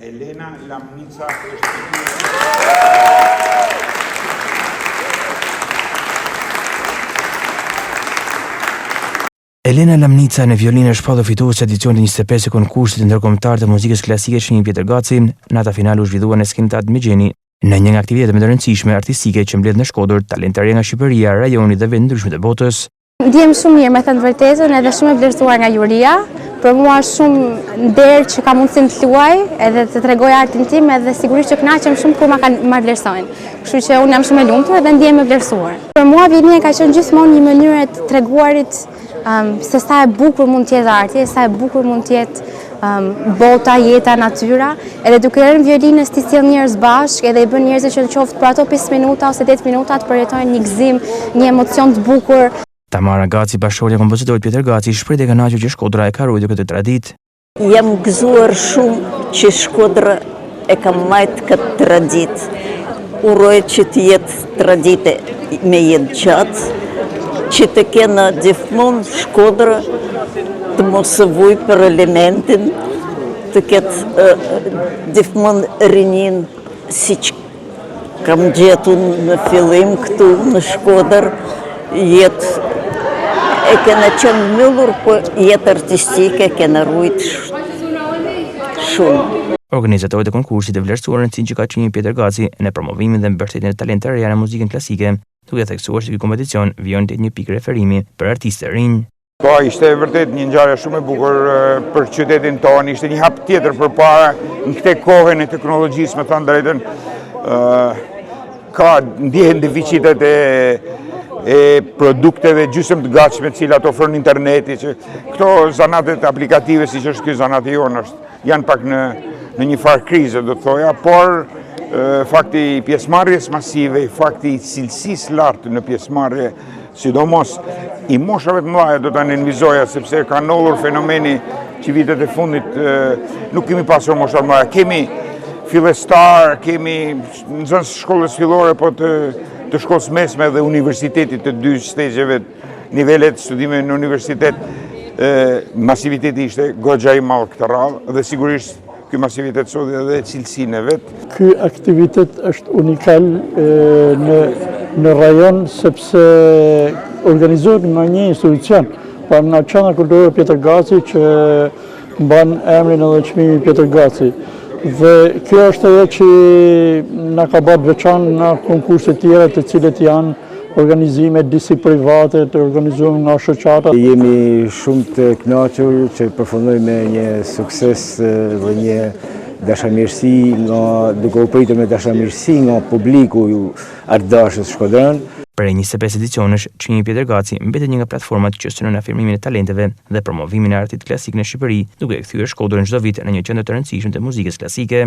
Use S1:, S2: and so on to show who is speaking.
S1: Elena Lamnica
S2: Elena Lamnica në violinë është shpallur fituese edicionit 25 të konkursit ndërkombëtar të muzikës klasike Shinji Pjetër Gaci. Nata finale u zhvillua në Skentat Megjeni, në një nga aktivitetet më të rëndësishme artistike që mbledh në Shkodër talent të re nga Shqipëria, rajoni dhe vende ndryshme të botës.
S3: Ndjem shumë mirë, me thënë vërtetën, edhe shumë e vlerësuar nga juria. Për mua është shumë nder që ka mundësinë të luaj, edhe të tregoj artin tim, edhe sigurisht që kënaqem shumë kur ma vlerësojnë. Kështu që unë jam shumë e lumtur dhe ndjem e vlerësuar. Për mua violina ka qenë gjithmonë një mënyrë të treguarit se sa e bukur mund të jetë arti, sa e bukur mund të jetë bota, jeta, natyra. Edhe duke rënë violinës ti sjell njerëz bashkë, edhe i bën njerëzit që në qoftë për ato 5 minuta ose 8 minuta të përjetojnë një gëzim, një emocion të bukur.
S2: Tamara Gaci, bashkëshortja e kompozitorit Pjetër Gaci, shpreh e kënaqur që Shkodra e ka ruajtur këtë traditë.
S4: Jam gëzuar shumë që Shkodra e ka mbajtur këtë traditë. Uroj që të jetë traditë me jetë gjatë, që të kenë gjithmonë Shkodra të mos e vuj për elementin, të ketë gjithmonë rinjin si që kam gjetur në fillim këtu në Shkodër, jetë e kena qenë mbyllur, po jetë artistike kena ruajt shumë.
S2: Organizatorët e konkursit e vlerësuar rëndësinë që ka Shinji Pjetër Gaci në promovimin dhe mbështetjen e talenteve të reja në muzikën klasike, duke theksuar se ky kompeticion vijon të jetë një pikë referimi për artistë të rinj.
S1: Po, ishte vërtet një ngjarje shumë e bukur për qytetin tonë, ishte një hap tjetër përpara në këtë kohën e teknologjisë, me thënë drejtën, ka ndihen deficitet e produkteve gjysmë të gatshme të cilat ofron interneti, që këto zanatet aplikative siç është ky zanati jonë janë pak në një farë krize, do të thoja, por fakti i pjesëmarrjes masive, fakti i cilësisë lartë në pjesëmarrje, sidomos i moshave të mëdha do ta nënvizoja, sepse ka ndodhur fenomeni që vitet e fundit nuk kemi pasur mosha të mëdha, kemi fillestar, kemi nxënës shkollës fillore, po të shkollës mesme dhe universitetit, të dy stegjeve, nivelet studime në universitet, masiviteti ishte goxha i madh këtë radhë dhe sigurisht ky masivitet sot edhe cilësinë e vet.
S5: Ky aktivitet është unikal në rajon sepse organizohet nga një institucion, pa nga Qendra Kulturore Pjetër Gaci që mban emrin edhe çmimin Pjetër Gaci. Dhe kjo është ajo që na ka bërë veçantë nga konkurset tjera të cilët janë organizime disi private të organizuar nga shoqata.
S6: Jemi shumë të kënaqur që përfundojmë me një sukses dhe një dashamirësi duke u pritur me dashamirësi nga publiku artdashës shkodran.
S2: Prej 25 edicionesh, Shinji Pjetër Gaci mbetet një nga platformat që synon afirmimin e talenteve dhe promovimin e artit klasik në Shqipëri, duke e kthyer Shkodrën çdo vit në një qendër të rëndësishme të muzikës klasike.